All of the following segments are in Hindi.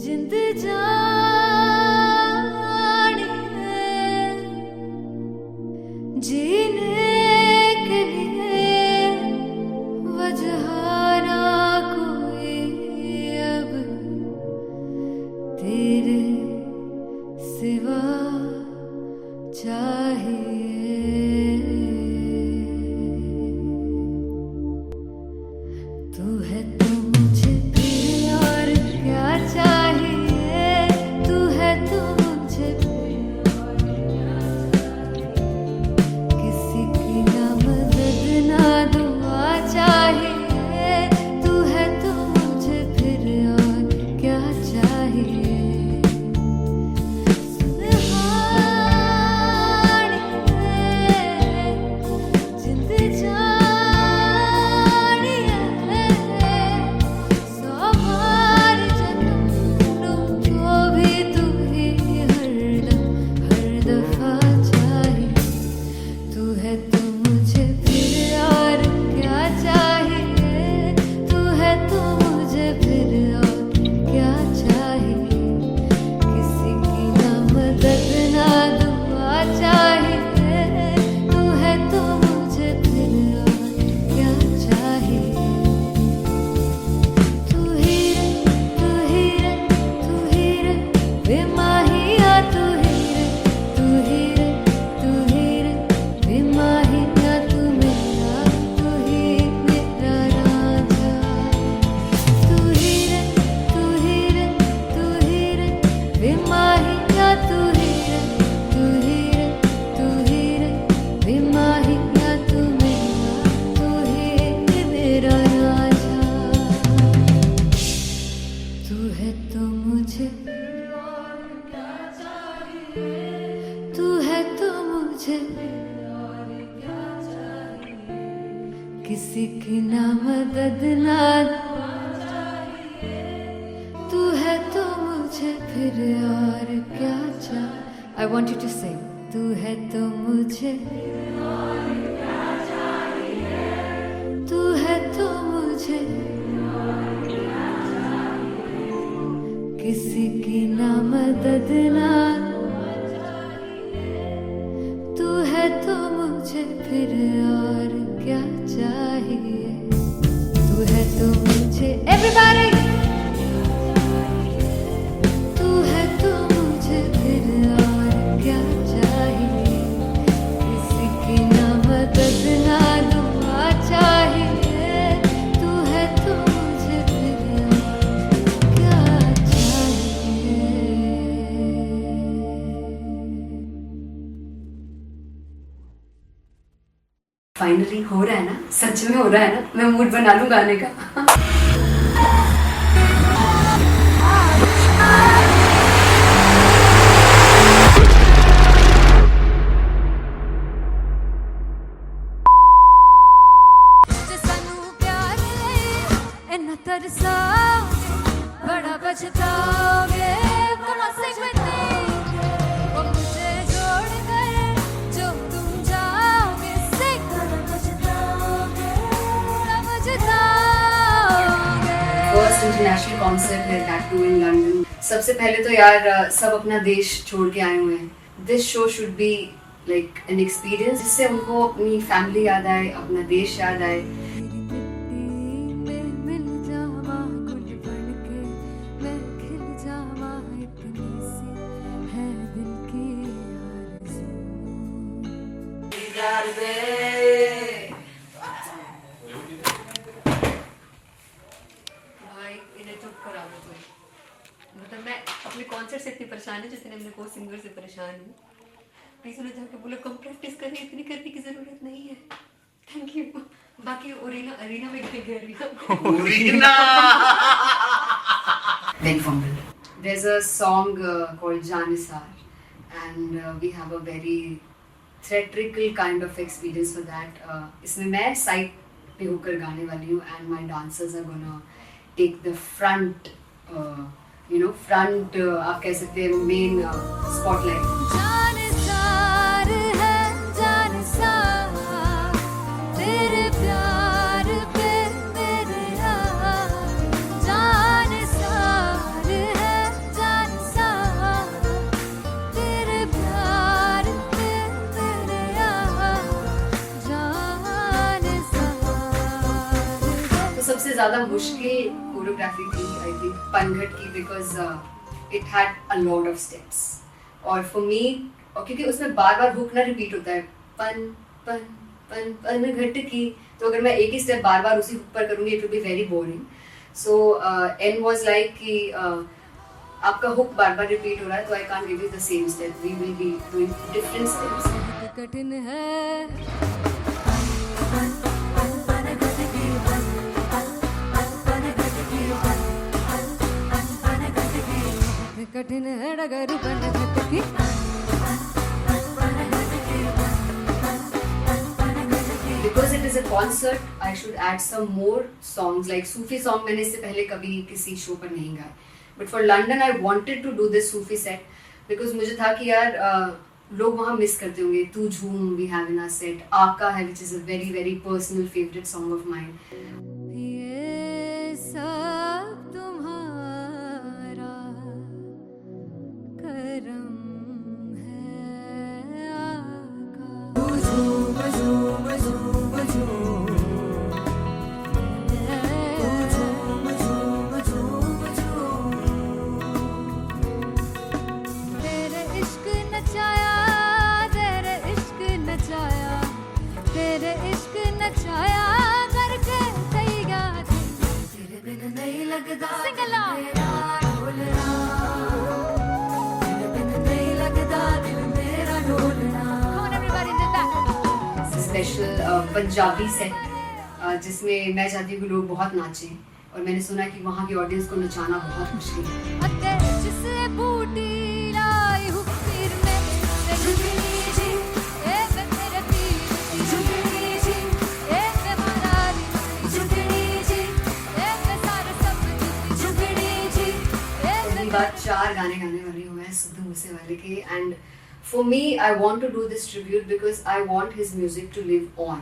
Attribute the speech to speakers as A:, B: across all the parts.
A: जिंद जान है जीने के लिए वजह ना कोई अब तेरे सिवा चाहिए। तू है तो मुझे फिर और क्या चाहिए। तू है तो मुझे किसी की ना मदद ना दुआ चाहिए। तू है तो मुझे फिर और क्या चाहिए। सुनहानी है जिंद जानी है सौ बार जन्म लूं तो भी तू ही हर दफा चाहिए। तू है तो मुझे फिर और क्या चाहिए। तू है तो मुझे फिर और क्या चाहिए। किसी की ना मदद ना दुआ चाहिए। तू है तो मुझे फिर और क्या चाहिए। तू ही रे तू ही रे तू ही रे बेमाहिया। तू ही रे तू ही रे तू ही रे बेमाहिया। तू ही मेरा राजा। तू ही रे तू ही रे तू ही रे बेमाहिया। तू ही रे तू ही रे तू ही रे बेमाहिया। तू ही मेरा राजा। तू है तो मुझे तू है तो मुझे किसी की ना मदद ना तू है तो मुझे फिर और क्या चाहिए। I want you to sing. तू है तो मुझे तू है तो मुझे किसी की ना मदद ना तू है तो मुझे फिर और क्या चाहिए। तू है तो मुझे everybody तू है तो मुझे फिर और क्या चाहिए। किसी की ना मदद ना दुआ चाहिए। तू है तो मुझे फिर और क्या चाहिए।
B: फाइनली हो रहा है ना, सच में हो रहा है ना। मैं मूड बना लूं गाने का।
A: जे सानू प्यार ले इन्ना तरसा बड़ा पछताओगे। क्लासिक में तेरे वो मुझे छोड़ कर जो तुम जाओगे। से बड़ा पछताओगे बड़ा पछताओगे।
B: फर्स्ट इंटरनेशनल कॉन्सर्ट है दैट टू इन लंदन। सबसे पहले तो यार सब अपना देश छोड़ के आए हुए हैं। This show should be like an experience जिससे उनको अपनी फैमिली याद आए, अपना देश याद आए।
A: तेरी मिट्टी में मिल जावा गुल बन के मैं खिल जावा। इतनी सी है दिल की आरज़ू।
B: भाई इन्हें चुप करा दो तुम। मतलब मैं अपने कॉन्सर्ट से इतनी परेशान हूँ जितने अपने को सिंगर से परेशान हूँ। प्लीज उन्हें जाके बोलो कम प्रैक्टिस करनी, इतनी करने की जरूरत नहीं है। Thank you. बाकी अरीना में गए arena Then fumble. There's a song called Janisar and we have a very theatrical kind of experience for that. इसमें मैं साइड पे होकर गाने वाली हूँ and my dancers are gonna take the front, front आप कह सकते हैं main spotlight.
A: जानसार है जानसार तेरे प्यार पे मेरे यार। जानसार है
B: सबसे ज्यादा मुश्किल कोरियोग्राफी थी आई थिंक पनघट की, because it had a lot of steps और फॉर मी, और क्योंकि उसमें बार बार हुक ना रिपीट होता है, पन पन पन पनघट की, तो अगर मैं एक ही स्टेप बार बार उसी हुक पर करूंगी it will be very boring. So an was like कि आपका हुक बार बार रिपीट हो रहा है तो I can't give you the same step, we will be doing different steps.
A: कठिन है कठिन है डगर पनघट की.
B: Because it is a concert, I should add some more songs like Sufi song. मैंने इससे पहले कभी किसी शो पर नहीं गाए. But for London, I wanted to do this Sufi set because मुझे था कि यार लोग वहाँ मिस करते होंगे. तू झूम we have in our set. आका है which is a very very personal favorite song of mine.
A: ये सब तुम्हारा करम है आका. तेरे इश्क नचाया, तेरे इश्क नचाया, तेरे इश्क नचाया करके तैयार. तेरे बिन नहीं लगता सिंगला ढोलना, तेरे बिन नहीं लगता दिल मेरा ढोलना. Come on everybody do that.
B: Special Punjabi set जिसमें मैं चाहती हूँ कि लोग बहुत नाचें और मैंने सुना कि वहाँ की ऑडियंस को नचाना बहुत मुश्किल है.
A: अते जिसे बूटी लाई हूँ पीर में ते झुकनी जी, ए वे मेरे पीर झुकनी जी, ए वे मरारी झुकनी जी, ए वे सारे सब झुकनी जी, ए वे.
B: पहली बार 4 गाने गाने वाली हूँ मैं सिद्धू मूसेवाले के, and for me I want to do this tribute because I want his music to live on.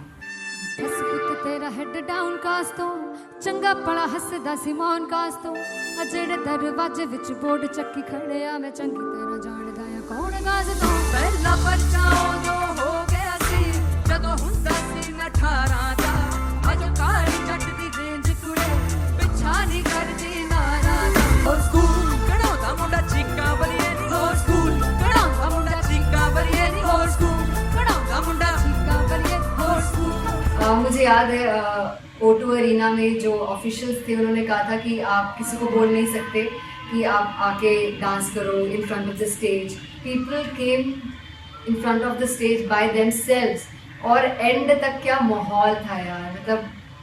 A: बस पुत तेरा हेड डाउन कास तो चंगा पड़ा हसदा सिमोन कास तो अजड़े दरवाजे विच बोर्ड चक्की खड़े आ मैं चंगी तेरा जानदा या कौन गाज तो.
C: पहला बच्चा उदों हो गया सी जदों हुंदा सी मैं 18 दा. अजो काली जट दी रेंज कुड़े पिछा नहीं करदी नाराज. हो स्कूल कढ़ाउंदा मुंडा चीका बलिए नी, हो स्कूल कढ़ाउंदा मुंडा चीका बलिए नी, हो स्कूल कढ़ाउंदा मुंडा चीका बलिए, हो स्कूल.
B: मुझे याद है O2 अरीना में जो ऑफिशियल्स थे उन्होंने कहा था कि आप किसी को बोल नहीं सकते कि आप आके डांस करो in front of the stage. People came in front of the stage by themselves और एंड तक क्या माहौल था यार. मतलब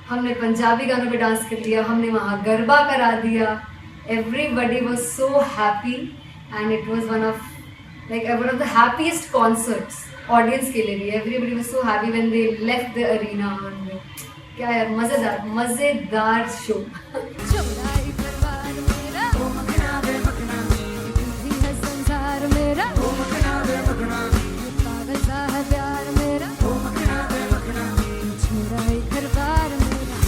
B: हमने पंजाबी गानों पे डांस कर लिया, हमने वहाँ गरबा करा दिया. Everybody was so happy and it was one of the happiest concerts audience के लिए भी. Everybody was so happy when they left the arena. क्या यार मजेदार शो.
A: चौड़ाई परिवार मेरा ओ मखना बे मखना, तू है संसार मेरा ओ मखना बे मखना, पागल सा है प्यार मेरा ओ मखना बे मखना, चौड़ाई परिवार मेरा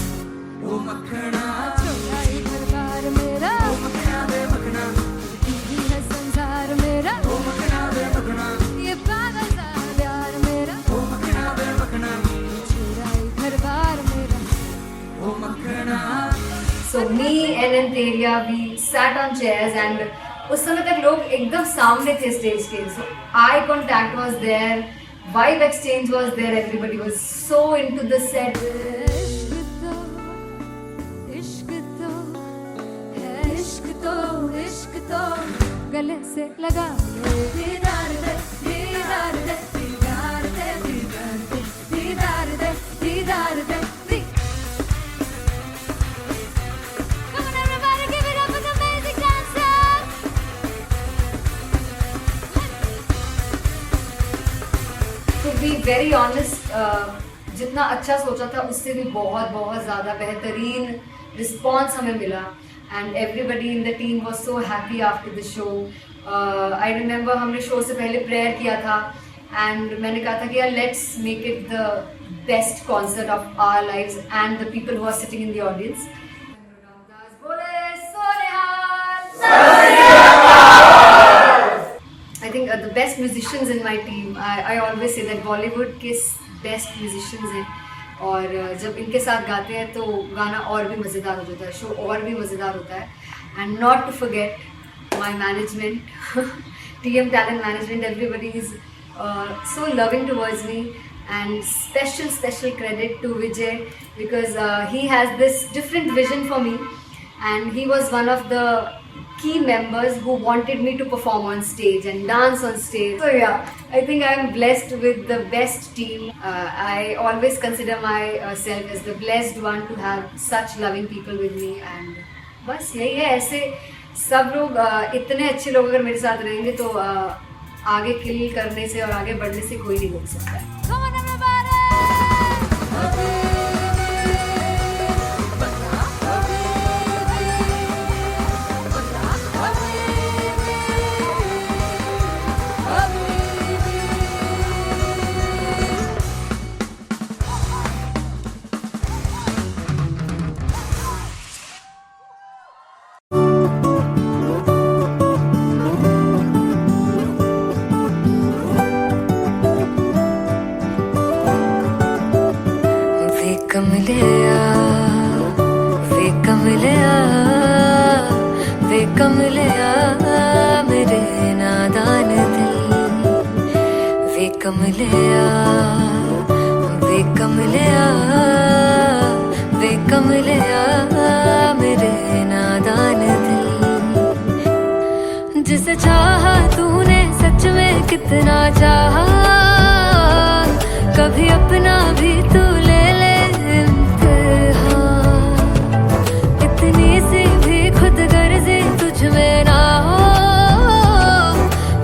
C: ओ मखना,
A: चौड़ाई परिवार मेरा
C: ओ मखना बे मखना,
A: तू है संसार मेरा
C: ओ मखना बे मखना,
A: ये पागल सा है प्यार मेरा
C: ओ मखना बे मखना,
A: चौड़ाई परिवार मेरा.
C: ओ मखना.
B: So me and Antelia, we sat on chairs and उस समय तक लोग एकदम सामने थे स्टेज के. So eye contact was there, vibe exchange was there, everybody was so into the set.
A: इश्क तो है, इश्क तो इश्क तो गले से लगा ले. दीदार दे दीदार दे दीदार दे दीदार दे दीदार दे. Come on everybody, give it up for the amazing dancers.
B: To be very honest, जितना अच्छा सोचा था उससे भी बहुत बहुत ज़्यादा बेहतरीन रिस्पॉन्स हमें मिला. And everybody in the team was so happy after the show. I remember हमने शो से पहले प्रेयर किया था एंड मैंने कहा था कि यार let's make it the best concert of our lives and the people who are sitting in the audience. I think the best musicians in my team. I always say that Bollywood के best musicians हैं और जब इनके साथ गाते हैं तो गाना और भी मज़ेदार हो जाता है, शो और भी मज़ेदार होता है. And not to forget my management, TM Talent Management, everybody is so loving towards me. And special credit to Vijay, because he has this different vision for me, and he was one of the key members who wanted me to perform on stage and dance on stage. So yeah, I think I am blessed with the best team. I always consider myself as the blessed one to have such loving people with me. And बस यही है, ऐसे सब लोग इतने अच्छे लोग अगर मेरे साथ रहेंगे तो आगे किल करने से और आगे बढ़ने से कोई नहीं रोक सकता है.
C: Come on everybody!
A: वे कमलिया मेरे नादान दिल, वे कमलिया मेरे नादान दिल. जिसे चाहा तूने सच में कितना चाहा, कभी अपना भी तू ले ले इम्तिहान. इतनी सी भी खुद गर्जी तुझ में ना हो,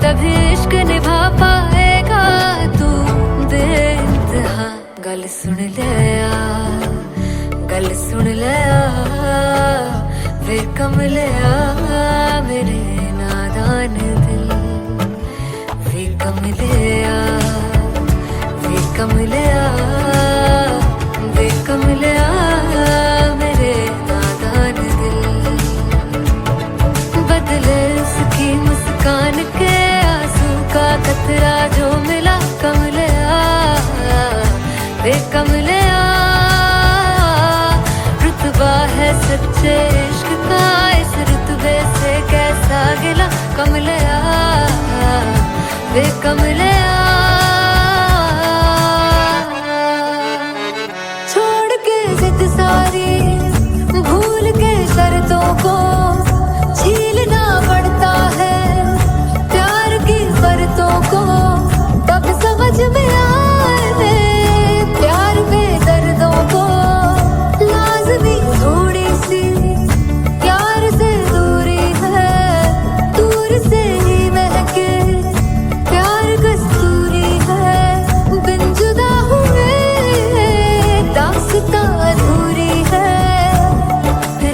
A: तभी इश्क निभा पाएगा तू बेइंतहा. गल सुन ले वे कमलिया मेरे नादान दिल, वे कमलिया मेरे नादान दिल. बदले उसकी मुस्कान के आंसू का कतरा जो मिला कमलिया, वे कमलिया. रुतबा है सच्चे इश्क का, इस रुतबे से कैसा गिला कमलिया, वे कमलिया. छोड़ के जिद सारी, भूल के शर्तों को, झीलना पड़ता है प्यार की शर्तों को. तब समझ में आए प्यार में दर्दों को, लाज़मी थोड़ी सी प्यार से दूरी है, दूर से ही महके प्यार कस्तूरी है. बिन जुदा हुए दास्तां अधूरी है,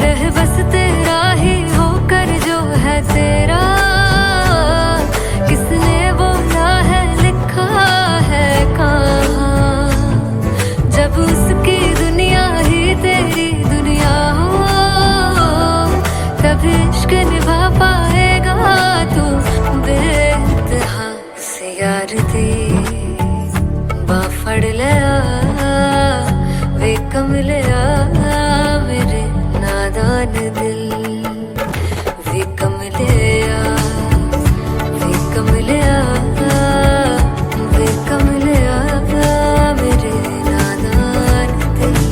A: रह बस तेरा ही होकर जो है तेरा. किसने बोला है लिखा है कहाँ, जब उसकी दुनिया ही तेरी दुनिया हो, तभी इश्क निभा पाएगा तू बेइंतहा. से यार दी बांह फड़ लिया, वे कमलिया मेरे नादान दिल, वे कमलिया मेरे नादान दिल.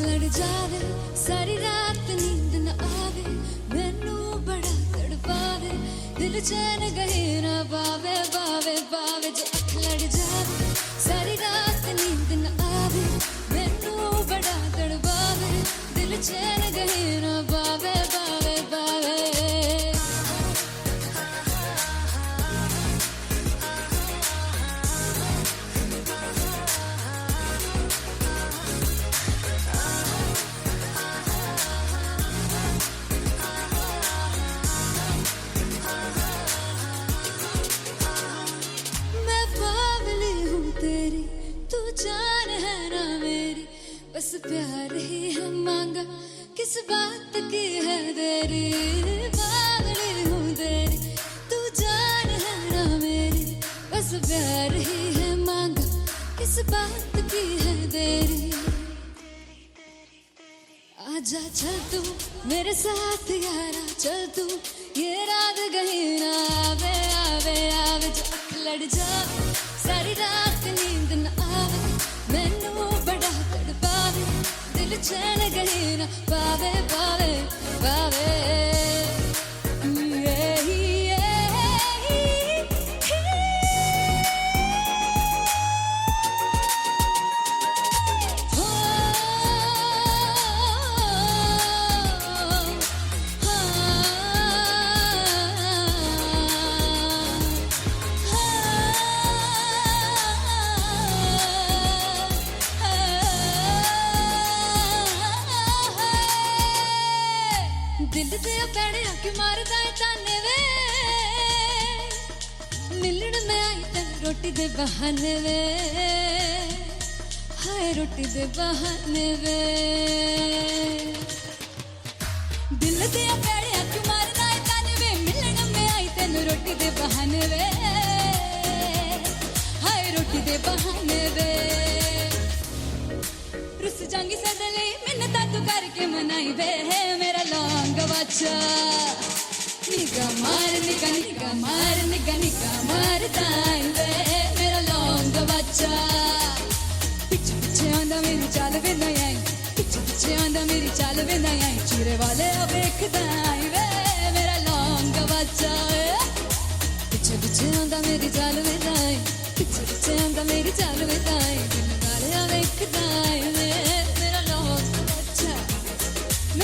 A: लड़ जावे सारी रात नींद न आवे, मैनू बड़ा तड़पावे, दिल चैन गहे ना पावे पावे पावे. जो अख लड़ जावे सारी रात नींद न आवे, मैनू बड़ा तड़पावे, दिल चैन गहे ना पावे पावे पावे. प्यार ही है मांगा, किस बात की है देरी, बावली हूँ तेरी, तू जान है ना मेरी, बस प्यार ही है मांगा, किस बात की है देरी। आजा चल तू मेरे साथ यारा, चल तू ये रात कहीं ना आवे, आवे आवे जो अख लड़ जावे, सारी रात नींद न आवे, मैनू बड़ा तड़पावे, दिल चैन कहीं ना पावे, पावे पावे। दिल दे पैड़े आके मारदा है ताने वे, मिलन में आई तेन रोटी दे बहाने वे, हाय रोटी दे बहाने वे। दिल दे पैड़े आके मारदा है ताने वे, मिलन में आई तेन रोटी दे बहाने वे, हाय रोटी दे बहाने वे। रुस जांगी सदले मिन्नता तू करके मनाई वे, मेरा लौंग बच्चा निगा मार, निगा निगा मार, निगा निगा मार ताई वे, मेरा लौंग बच्चा। पीछे पीछे आंदा मेरी चाल वे ना आई, पीछे पीछे आंदा मेरी चाल वे ना आई, चीरे वाले अब देखदा आई वे, मेरा लौंग बच्चा। पीछे पीछे आंदा मेरी चाल वे ना आई, पीछे पीछे आंदा मेरी चाल वे ना आई, दिल वाले अब देखदा आई वे, मेरा लौंग बच्चा,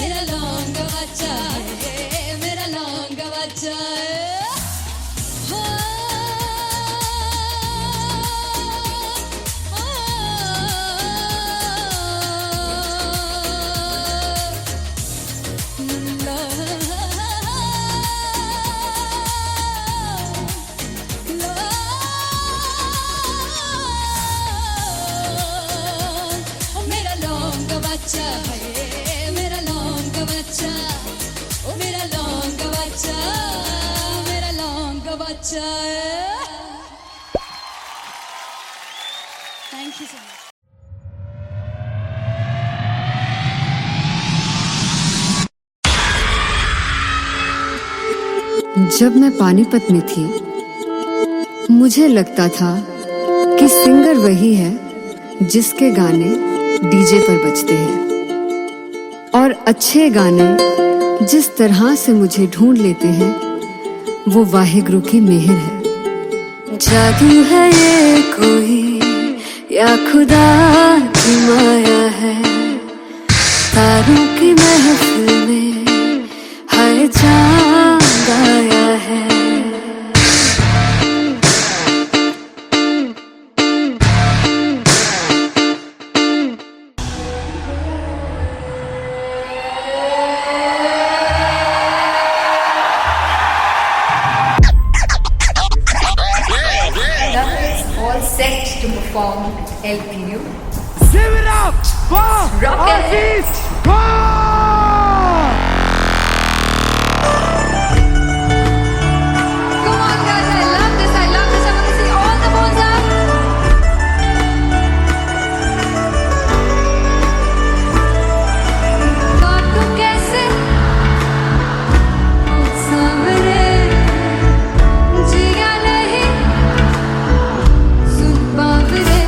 A: मेरा लौंग बच्चा, मेरा लौंग बच्चा। मेरा लौंग बच्चा है, मेरा लौंग बच्चा, ओ मेरा लौंग बच्चा, मेरा लौंग बच्चा। Thank you so much.
B: जब मैं पानीपत में थी, मुझे लगता था कि सिंगर वही है जिसके गाने डीजे पर बजते हैं, और अच्छे गाने जिस तरह से मुझे ढूंढ लेते हैं, वो वाहिगुरु की मेहर है। जादू है ये कोई या खुदा की माया है, तारों की महफिल में हाय चांद आया है।
D: All set to perform LPU.
E: Give it up for
D: Rocket.
E: Aziz Khan!
D: Come on, guys! I love this. I love this. I want to see all the balls up. काटू कैसे सामने जिया नहीं सुन बाबरे।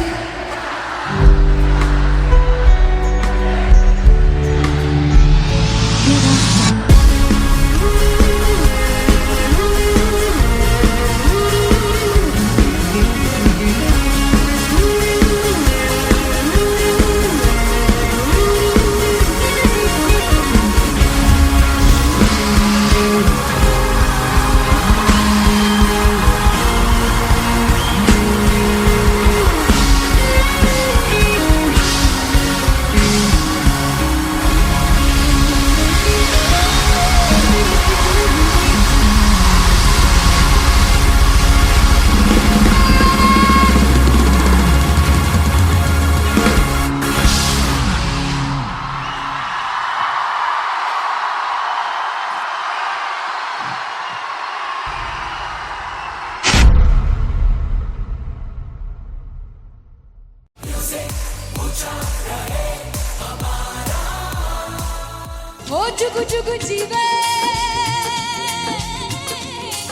D: ओ जुगु जुगु जीवे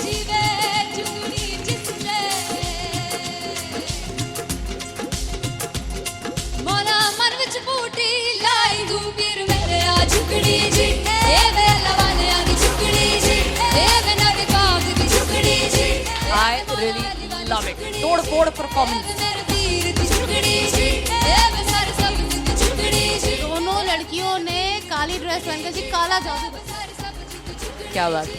D: जीवे जुगनी जिसने मोला मन विच बूटी लाई तू वीर मेरे आ जुगड़ी जी ए वे लवाने आगी जुगड़ी जी ए वे नदी बाग दी जुगड़ी जी
F: I really love it. तोड़ फोड़ परफॉर्मेंस।
D: मेरे वीर दी जुगड़ी जी ए वे सारे सब दी जुगड़ी जी
G: दोनों लड़कियों ने काली ड्रेस पहनकर जी काला जादू
F: क्या बात है।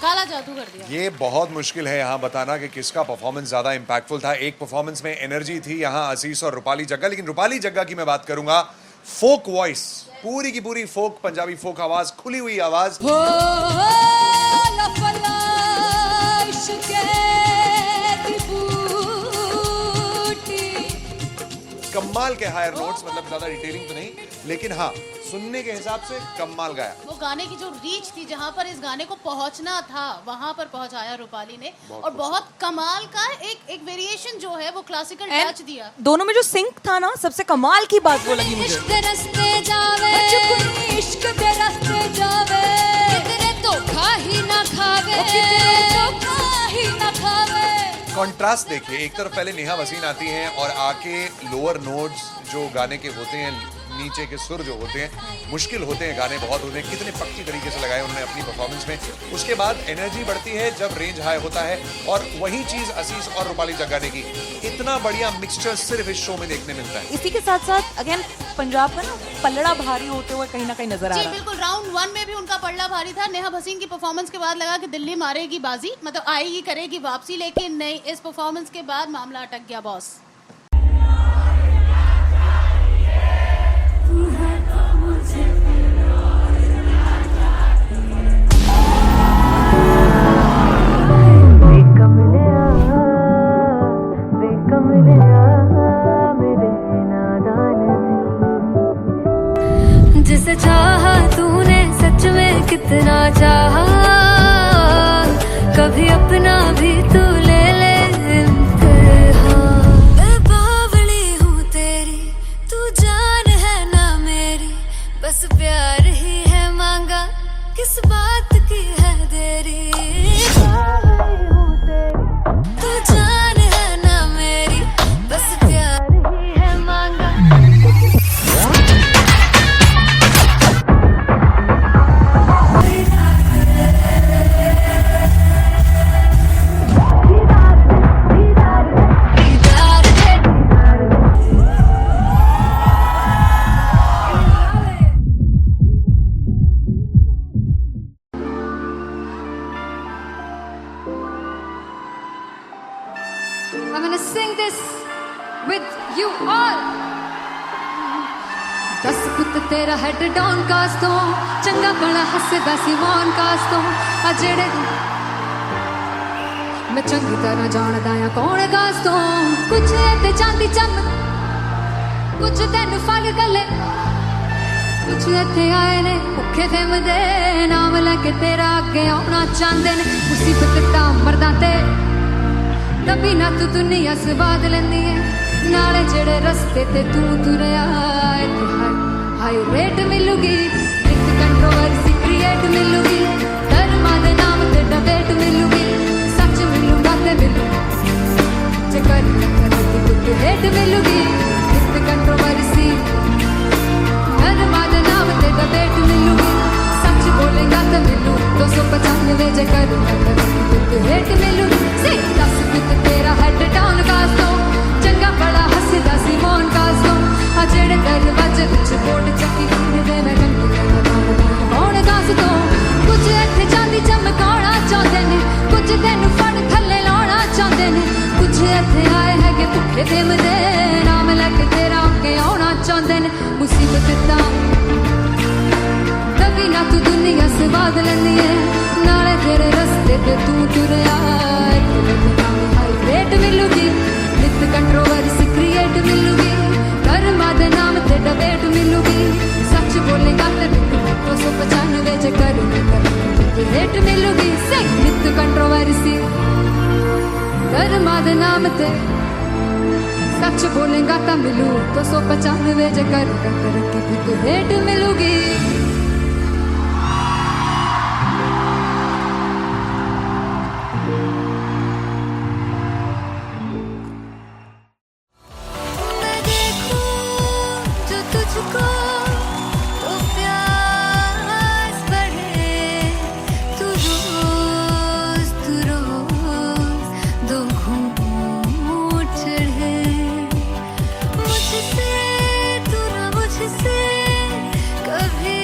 G: काला जादू कर दिया।
H: ये बहुत मुश्किल है यहाँ बताना कि किसका परफॉर्मेंस ज्यादा इंपैक्टफुल था। एक परफॉर्मेंस में एनर्जी थी यहाँ असीस और रूपाली जग्गा, लेकिन रूपाली जग्गा की मैं बात करूंगा फोक वॉइस, पूरी की पूरी फोक, पंजाबी फोक आवाज, खुली हुई आवाज।
D: हो लफला इश्क़ दी बूटी
H: कमाल के हायर नोट्स, मतलब ज्यादा डिटेलिंग तो नहीं, लेकिन हाँ सुनने के हिसाब से कमाल गाया।
G: वो गाने की जो रीच थी, जहाँ पर इस गाने को पहुंचना था वहां पर पहुंचाया रूपाली ने, और बहुत कमाल का एक वेरिएशन जो है वो क्लासिकल टच दिया।
F: दोनों में जो सिंक था ना, सबसे कमाल की बात वो लगी मुझे।
D: इश्क़ दे रस्ते जावे इश्क़ दे रस्ते जावे कितने धोखा ही ना खावे कितने धोखा ही ना खावे।
H: कॉन्ट्रास्ट देखिए, एक तरफ पहले नेहा वसीन आती हैं और आके लोअर नोट्स जो गाने के होते हैं, नीचे के सुर जो होते हैं, मुश्किल होते हैं, गाने बहुत होते हैं, कितने पक्की तरीके से लगाए उन्होंने अपनी परफॉर्मेंस में। उसके बाद एनर्जी बढ़ती है जब रेंज हाई होता है, और वही चीज असीस और रूपाली जग्गा ने की। इतना बढ़िया मिक्सचर सिर्फ इस शो में देखने मिलता है।
F: इसी के साथ साथ अगेन पंजाब का ना पलड़ा भारी होते हुए कहीं ना कहीं नजर आ
G: जी
F: रहा है।
G: बिल्कुल, राउंड 1 में भी उनका पलड़ा भारी था। नेहा भसीन की परफॉर्मेंस के बाद लगा कि दिल्ली मारेगी बाजी, मतलब आएगी करेगी वापसी, लेकिन नहीं, इस परफॉर्मेंस के बाद मामला अटक गया बॉस।
A: जिसे चाहा तूने सच में कितना चाहा, कभी अपना भी तू ले ले इम्तिहान। मैं बावली हूँ तेरी, तू जान है ना मेरी, बस प्यार ही है मांगा, किस बात की है देरी। बावली हूँ तेरी, तू जान है ना मेरी, बस प्यार ही है मांगा।
D: I'm gonna sing this with you all. दस पुत तेरा हेड डाउन कास तो चंगा बड़ा हसदा सी मौन कास तो आ जेड़े मैं चंगी तरह जानदा आ कौन कास तो कुछ ते चांदी चम कुछ तेन फल गले कुछ इत्थे आए ने भुखे फेम दे नाम लेके तेरा अगे आउणा चाहंदे ने मुसीबत ता मरदा ते तभी ना तू दुनिया स्वाद लेंदी है नाले जेड़े रस्ते ते तू तुरया इत्थे हाई रेट मिलूगी इक कंट्रोवर्सी क्रिएट मिलूगी धर्मा दे नाम ते डिबेट मिलूगी सच मिलूगा ते मिलू जे कर कुछ रेट मिलूगी इक कंट्रोवर्सी धर्मा दे नाम ते डिबेट मिलूगी सच बोलेगा ते मिलू 295 जे कर कुछ रेट मिलूगी से 10 कुछ तेरा हेड डाउन कास तो चंगा बड़ा हसदा सी मौन कास तो आ जेड़े दरवाजे विच बोर्ड चक्की दे मैं कौन कास तो कुछ इत्थे चांदी चमकाउणा चाहंदे ने कुछ तेनू फड़ थल्ले लाउणा चाहंदे ने कुछ इत्थे आए हैगे भुखे फेम दे नाम लेके तेरा अगे आउणा चाहंदे ने मुसीबत ता तभी ना तू दुनिया स्वाद लेंदी है नाले तेरे रस्ते ते तू तुरया रेट मिलूगी नित कंट्रोवर्सी क्रिएट मिलूगी धर्मा दे नाम ते डिबेट मिलूगी सच बोलेगा ते मिलू 295 जे कर रेट मिलूगी से नित कंट्रोवर्सी धर्मा दे नाम ते सच बोलेगा तो मिलू 295 जे करेगा तरक्की फिर तो हेट मिलूगी
A: मैं देखूं जो तुझको तो प्यास बढ़े तू रोज दो घूंट चढ़े मुझसे तू ना मुझसे कभी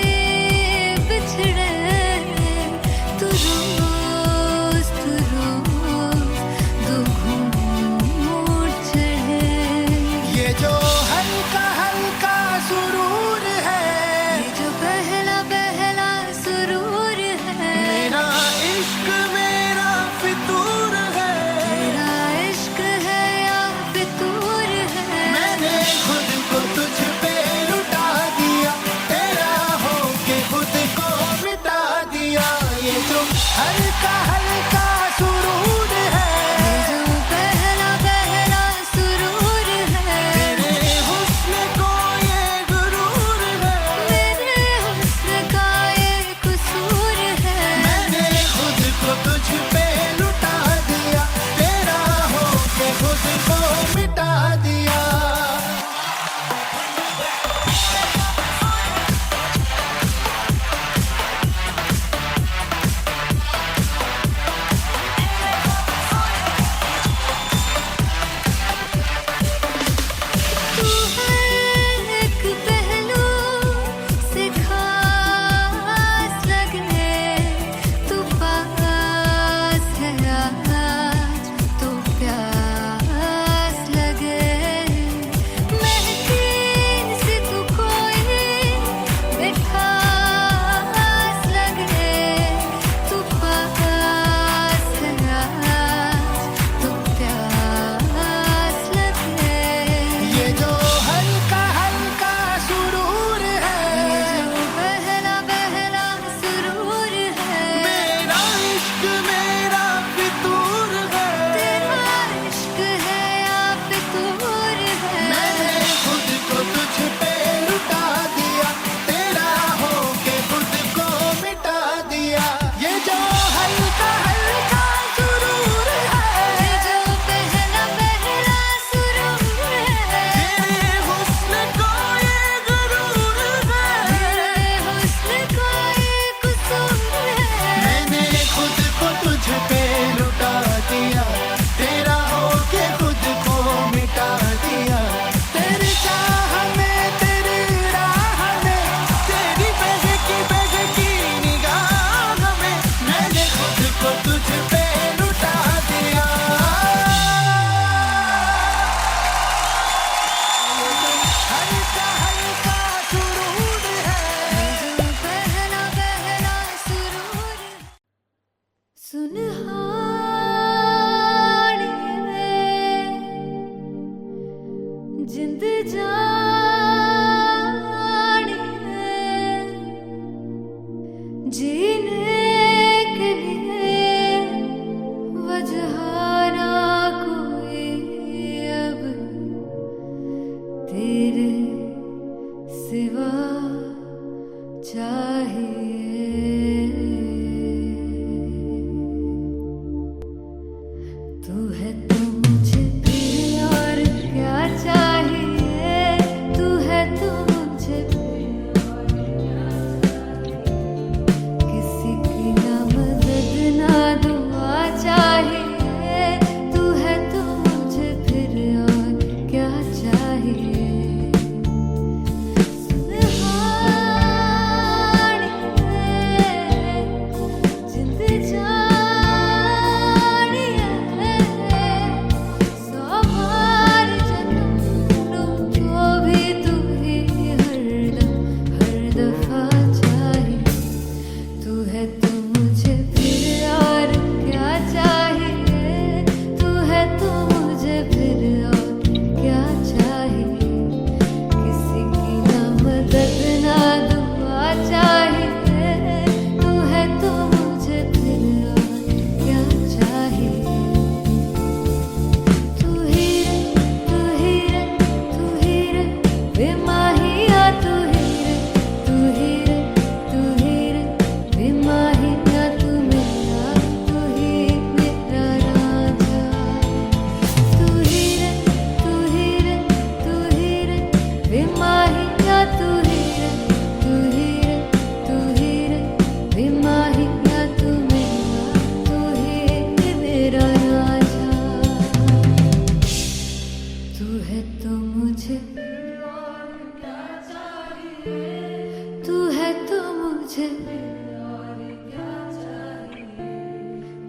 A: मुझे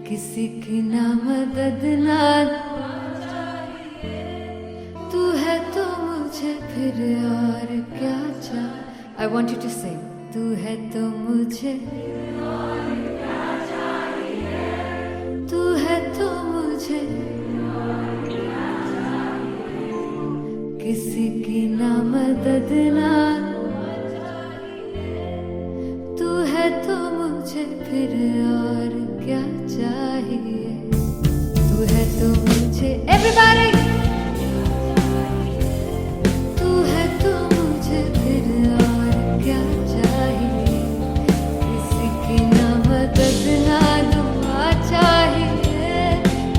A: किसी की ना मदद ना तू है तो मुझे फिर और क्या चाहिए. I want you to sing. तू है तो मुझे तू है तो मुझे किसी की ना मदद ना तू है तो मुझे फिर और क्या चाहिए. तू है तो मुझे everybody तू है तो मुझे फिर और क्या चाहिए. किसी की ना मदद ना दुआ चाहिए.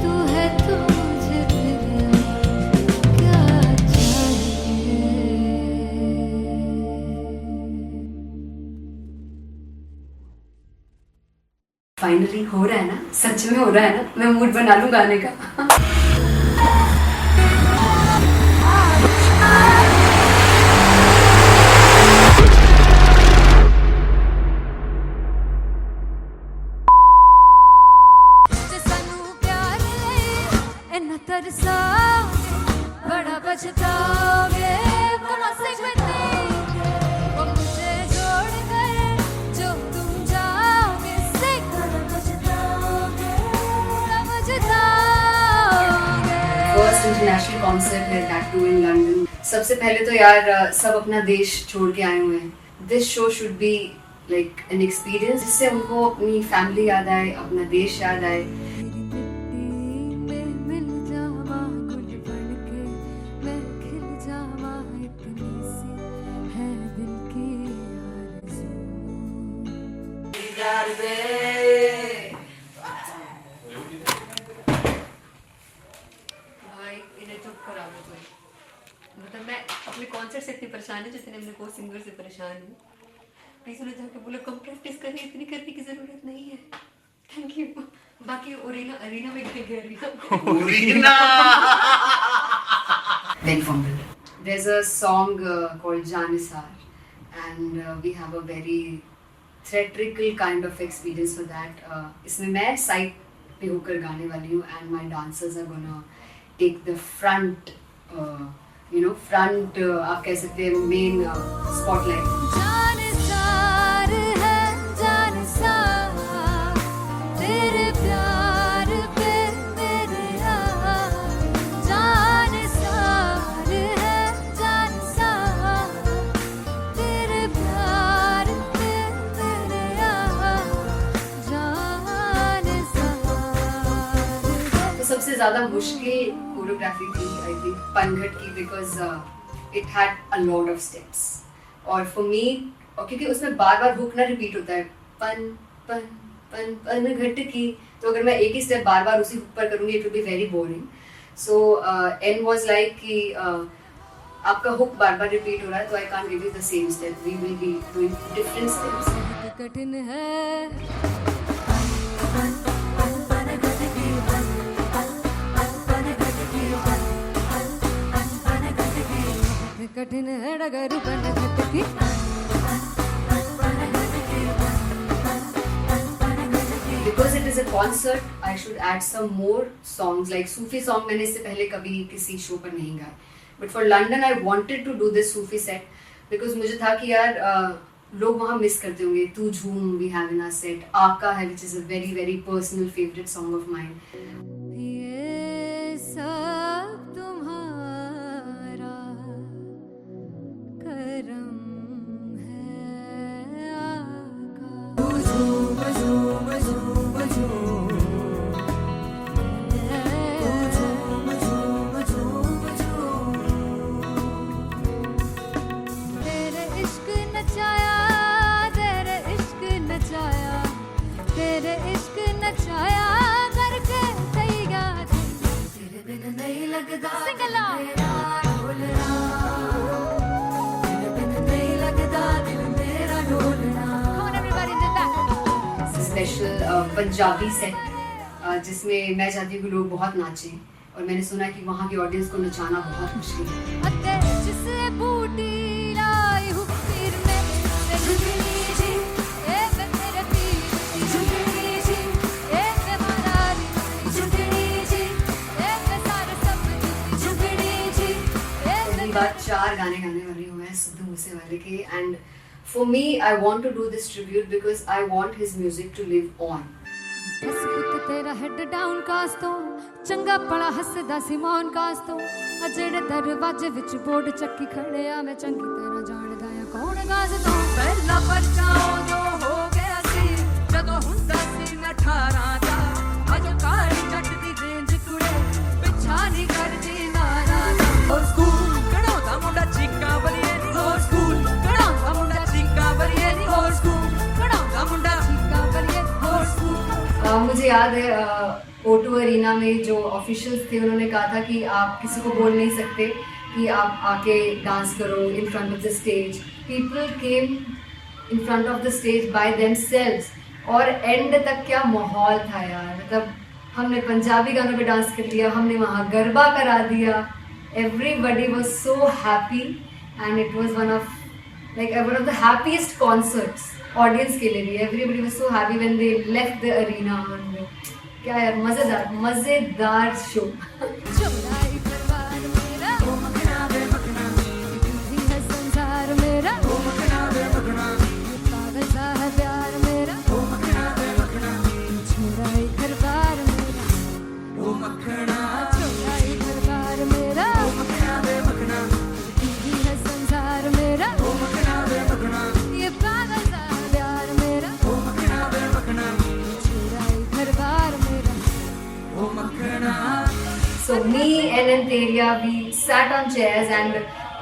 A: तू है तो मुझे फिर और क्या चाहिए.
B: फाइनली हो रहा है ना, सच में हो रहा है ना. मैं मूड बना लूं गाने का.
A: जे सानू प्यार लई इन्ना तरसाओगे बड़ा पछताओगे. कमा से वो मुझे छोड़ कर जो तुम जाओगे से बड़ा पछताओगे बड़ा पछताओगे.
B: फर्स्ट इंटरनेशनल कॉन्सर्ट है, दैट टू इन लंदन. सबसे पहले तो यार सब अपना देश छोड़ के आए हुए हैं. This show should be like an experience जिससे उनको अपनी फैमिली याद आए, अपना देश याद आए.
A: मिल जावा गुल बनके मैं खिल जावा इतनी सी है दिल की आरज़ू.
B: भाई इन्हें चुप करा दो कोई. मतलब मैं अपने कॉन्सर्ट से इतनी परेशान हूँ जितने अपने को सिंगर से परेशान हूँ. प्लीज उन्हें जाके बोलो कम प्रैक्टिस करें, इतनी करने की जरूरत नहीं है. Thank you. बाकी अरीना में गए arena Then fumble. There's a song called Janisar, and we have a very theatrical kind of experience for that. इसमें मैं साइड पे होकर गाने वाली हूँ, and my dancers are gonna take the front, front आप कह सकते हैं main spotlight.
A: जानसार है जानसार तेरे प्यार पे मेरे जानसार है जानसार तेरे प्यार पे मेरे जानसार.
B: तो सबसे ज़्यादा मुश्किल कोरियोग्राफी थी आई थिंक पनघट की, because it had a lot of steps. और फॉर मी, और क्योंकि उसमें बार बार हुक ना रिपीट होता है, पन पन पन पनघट की, तो अगर मैं एक ही स्टेप बार बार उसी हुक पर करूँगी it will be very boring. So an was like कि आपका हुक बार बार रिपीट हो रहा है तो I can't give you the same step, we will be doing different steps.
A: कठिन है कठिन है डगर पनघट की.
B: Because it is a concert, I should add some more songs. Like Sufi song मैंने इससे पहले कभी किसी शो पर नहीं गाया. But for London, I wanted to do this Sufi set because मुझे था कि यार लोग वहाँ मिस करते होंगे. तू झूम we have in our set. आका है which is a very very personal favorite song of mine.
A: ये सब तुम्हारा करम है आका. झूम झूम झूम झूम झूम झूम झूम झूम. तेरे इश्क नचाया तेरे इश्क नचाया तेरे इश्क नचाया करके तैयार. तेरे बिन नहीं लगता सिंगला ढोलना तेरे बिन नहीं लगता दिल मेरा ढोलना. Come on everybody did that.
B: Special Punjabi set जिसमें मैं चाहती हूँ कि लोग बहुत नाचें, और मैंने सुना है कि वहाँ की ऑडियंस को नचाना बहुत मुश्किल है.
A: अते जिसे बूटी लाई हूँ पीर में झुकनी जी ए
B: गाने गाने वाली हूँ मैं सिद्धू मूसेवाले के, and for me I want to do this tribute because I want his music to live on.
D: बस पुੱਤ तेरा हेड डाउन ਕਾਸ ਤੋਂ ਚੰਗਾ ਭਲਾ ਹੱਸਦਾ ਸੀ ਮੌਨ ਕਾਸ ਤੋਂ ਆ ਜਿਹੜੇ ਦਰਵਾਜ਼ੇ ਵਿੱਚ ਬੋਰਡ ਚੱਕੀ ਖੜਿਆ ਮੈਂ ਚੰਗੀ ਤਰ੍ਹਾਂ ਜਾਣਦਾ ਆ ਕੌਣ ਗਾਸ ਤੋਂ
C: ਪਹਿਲਾ ਬੱਚਾ ਉਦੋਂ ਹੋ ਗਿਆ ਸੀ ਜਦੋਂ ਹੁੰਦਾ ਸੀ ਮੈਂ 18 ਦਾ ਅਜੋ ਕਾਲੀ ਜੱਟ ਦੀ ਰੇਂਜ ਕੁੜੇ ਪਿੱਛਾ ਨਹੀਂ ਕਰਦੀ ਨਾਰਾ ਦਾ ਹੋਰ ਸਕੂਲ ਕਢਾਉਂਦਾ ਮੁੰਡਾ ਚੀਕਾਂ ਬਲੀਏ ਨੀ ਹੋਰ ਸਕੂਲ ਕਢਾਉਂਦਾ ਮੁੰਡਾ ਚੀਕਾਂ ਬਲੀਏ ਨੀ ਹੋਰ ਸਕੂਲ ਕਢਾਉਂਦਾ ਮੁੰਡਾ ਚੀਕਾਂ ਬਲੀਏ ਹੋਰ ਸਕੂਲ।
B: मुझे याद है O2 अरीना में जो ऑफिशियल्स थे उन्होंने कहा था कि आप किसी को बोल नहीं सकते कि आप आके डांस करो in front of the stage. People came in front of the stage by themselves और एंड तक क्या माहौल था यार, मतलब हमने पंजाबी गानों पे डांस कर लिया, हमने वहाँ गरबा करा दिया, everybody was so happy and it was one of the happiest concerts audience के लिए भी। Everybody was so happy when they left the arena. क्या यार मजेदार शो।
D: चौराई परिवार मेरा ओ मखना वे मखना ही है संसार मेरा ओ मखना वे मखना पागल सा है प्यार मेरा ओ मखना वे मखना चौराई परिवार मेरा ओ मखना चौराई परिवार मेरा ओ मखना वे मखना ही है संसार मेरा ओ मखना वे मखना ये पागल सा प्यार मेरा ओ मखना वे मखना चौराई परिवार मेरा ओ मखना।
B: So me and Anteria, we sat on chairs and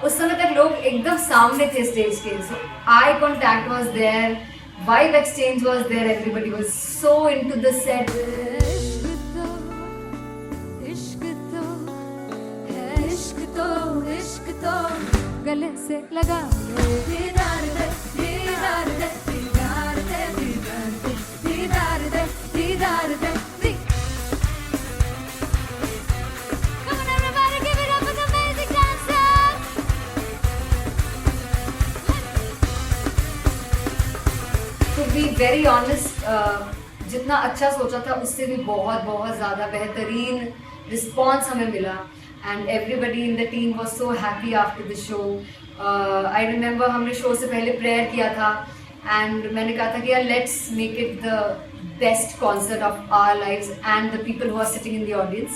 B: उस समय तक लोग एकदम सामने थे स्टेज के, so eye contact was there, vibe exchange was there, everybody was so into the set.
D: इश्क तो है इश्क तो गले से लगा दीदार दे दीदार दे दीदार दे दीदार दे दीदार दे दीदार दे। Come on everybody, give it up for the amazing dancers.
B: To be very honest, जितना अच्छा सोचा था उससे भी बहुत बहुत ज़्यादा बेहतरीन रिस्पॉन्स हमें मिला and everybody in the team was so happy after the show. I remember हमने शो से पहले प्रेयर किया था एंड मैंने कहा था कि यार let's make it the best concert of our lives and the people who are sitting in the audience.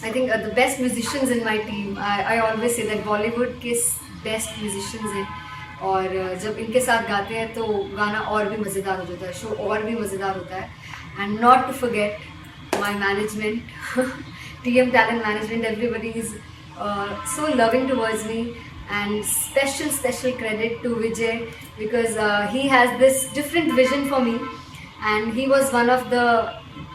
B: I think the best musicians in my team, I always say that Bollywood के best musicians हैं और जब इनके साथ गाते हैं तो गाना और भी मज़ेदार हो जाता है, शो और भी मज़ेदार होता है। And not to forget my management, TM Talent Management, everybody is so loving towards me and special credit to Vijay because he has this different vision for me and he was one of the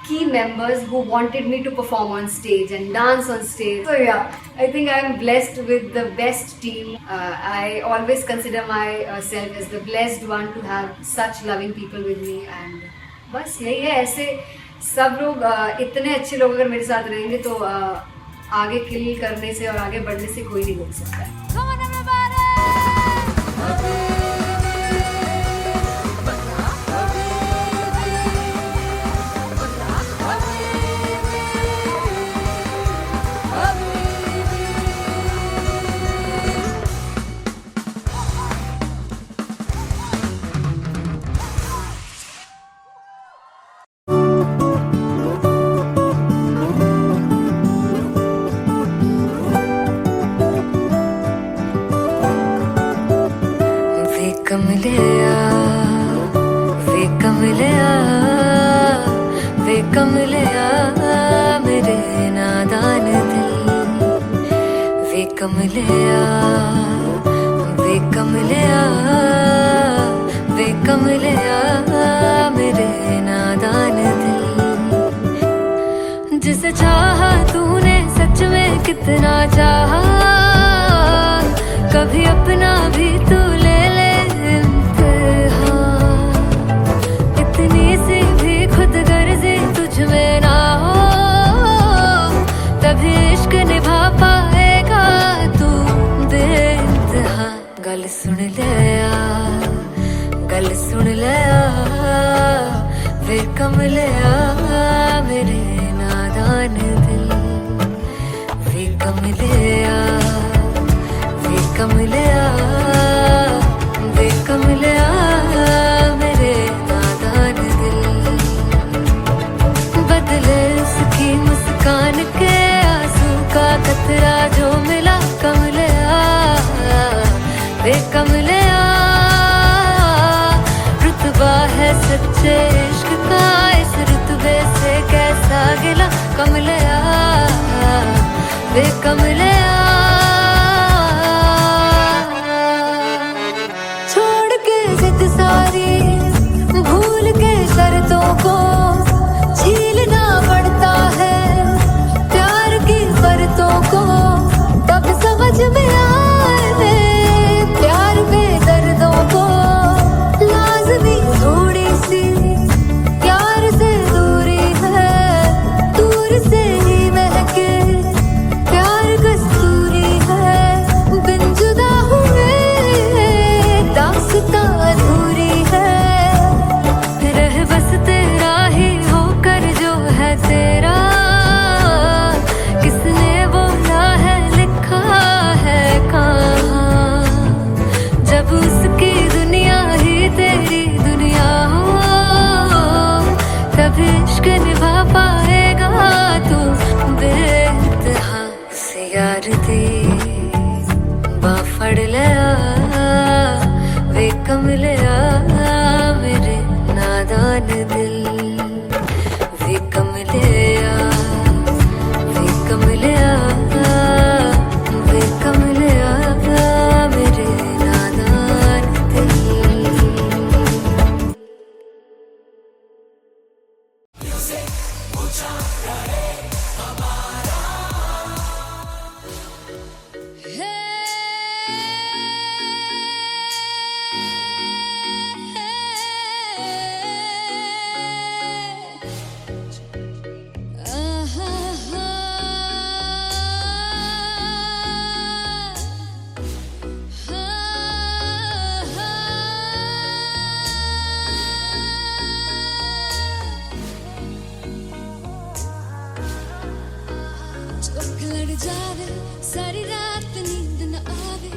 B: key members who wanted me to perform on stage and dance on stage. So yeah, I think I'm blessed with the best team. I always consider myself as the blessed one to have such loving people with me and बस यही है। ऐसे सब लोग इतने अच्छे लोग अगर मेरे साथ रहेंगे तो आगे किल करने से और आगे बढ़ने से कोई नहीं रोक सकता है।
D: Come on everybody.
A: कमलिया मेरे नादान दिल वे कमलिया वे कमलिया वे कमलिया मेरे नादान दिल जिसे चाहा तूने सच में कितना चाहा कभी अपना भी तू ले ले इम्तिहान इतनी सी भी खुद गर्जी तुझ में ना हो तभी इश्क निभा पाएगा तू बेइंतहा गल सुन ले आ वे कमलिया मेरे नादान तेरा जो मिला कमलिया वे कमलिया, रुतबा है सच्चे इश्क का इस रुतबे से कैसा गिला कमलिया वे कमलिया। छोड़ के जिद सारी भूल के शर्तों को झीलना पड़ता है प्यार की शर्तों को, तब समझ में आए प्यार बेदर्दों को। लाज़मी थोड़ी सी प्यार से दूरी है, दूर से ही महके प्यार कस्तूरी है। बिन जुदा हुए दास्तां अधूरी है, रह बस तेरा ही होकर जो है तेरा, किसने बोला है लिखा है कहाँ। जब उसकी दुनिया ही तेरी दुनिया हो, तब इश्क निभा पाएगा तू बेइंतहा से यार दी बा फड़ लिया वे कमलिया मेरे नादान दिल वे कमलिया वे कमलिया वे कमलिया मेरे नादान दिल। चौक लड़ जावे सारी रात नींद न आवे,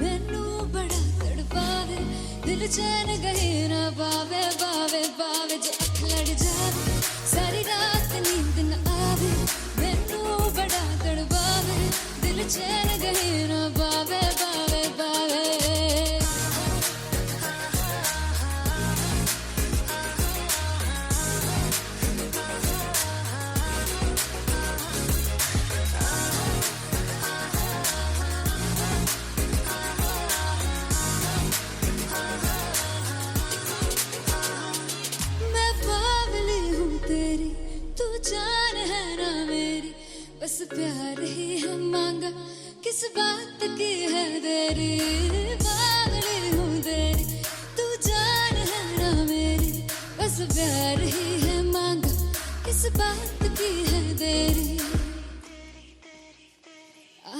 A: मैनू बड़ा तड़पावे दिल चैन गहे ना पावे पावे पावे। जो अख लड़ जावे सारी रात नींद न आवे, मैनू बड़ा तड़पावे दिल चैन गहे ना पावे पावे पावे। मैं बावली हूँ तेरी तू जान है ना मेरी, बस प्यार ही है मांगा किस बात की है देरी। बावली हूँ तेरी तू जान है ना मेरी, बस प्यार ही है मांगा किस बात की है देरी।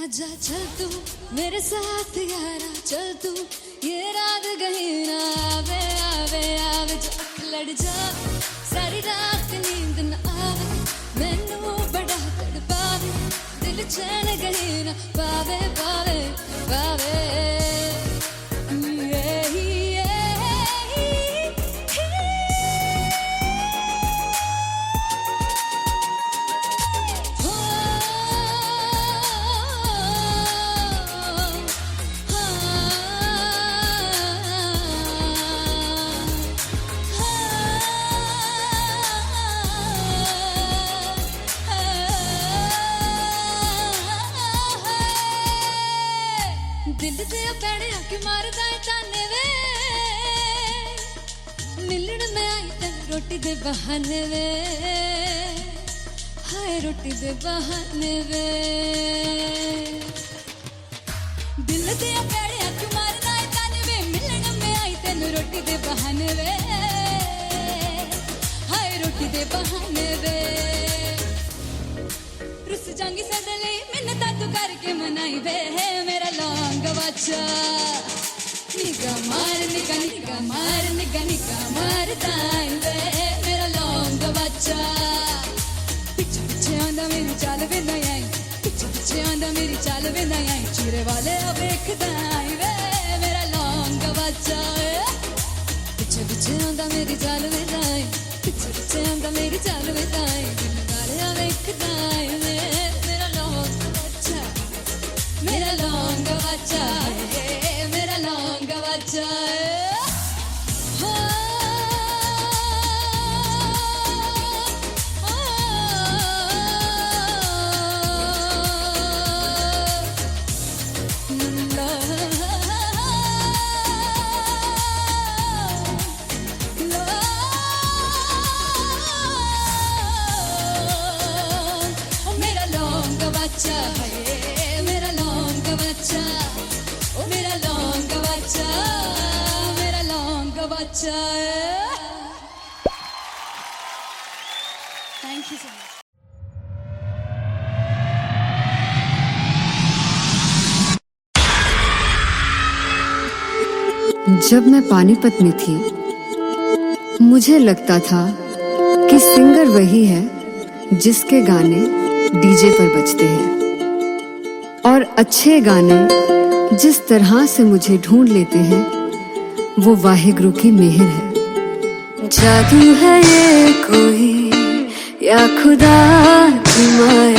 A: आजा चल तू मेरे साथ यारा चल तू, ये रात गही ना आवे आवे आवे। जो अख लड़ जावे सारी रात नींद न आवे, मैनू बड़ा तड़पावे दिल चैन गही ना पावे पावे पावे। दिल से पैड़े आके मारदा है ताने वे, मिलन में आई तेन रोटी दे बहाने वे, हाय रोटी दे बहाने वे। दिल से पैड़े आके मारदा है ताने वे, मिलन में आई तेन रोटी दे बहाने वे, हाय रोटी दे बहाने वे। रुस जांगी सदले मिन्नता तू करके मनाई वे, मेरा लौंग बच्चा निगा मार निगा निगा मार निगा निगा मार ताई वे, मेरा लौंग बच्चा। पिछे पिछे आंदा मेरी चाल वे ना आई, पिछे पिछे आंदा मेरी चाल वे ना आई, चिरे वाले वेखदा आई वे, मेरा लौंग बच्चा। पिछे पिछे आंदा मेरी चाल वे ना आई, पिछे पिछे आंदा मेरी चाल वे ना आई, दिन वाले वेखदा आई वे, मेरा लौंग बच्चा।
D: बच्चा है, मेरा लौंगा बच्चा है। मेरा लौंगा बच्चा है, मेरा लौंगा बच्चा, ओ मेरा लौंगा बच्चा, मेरा लौंगा बच्चा है।
G: Thank you so much.
B: जब मैं पानीपत में थी मुझे लगता था कि सिंगर वही है जिसके गाने डीजे पर बजते हैं, और अच्छे गाने जिस तरह से मुझे ढूंढ लेते हैं वो वाहिगुरु की मेहर है। जादू है ये कोई या खुदा की माया,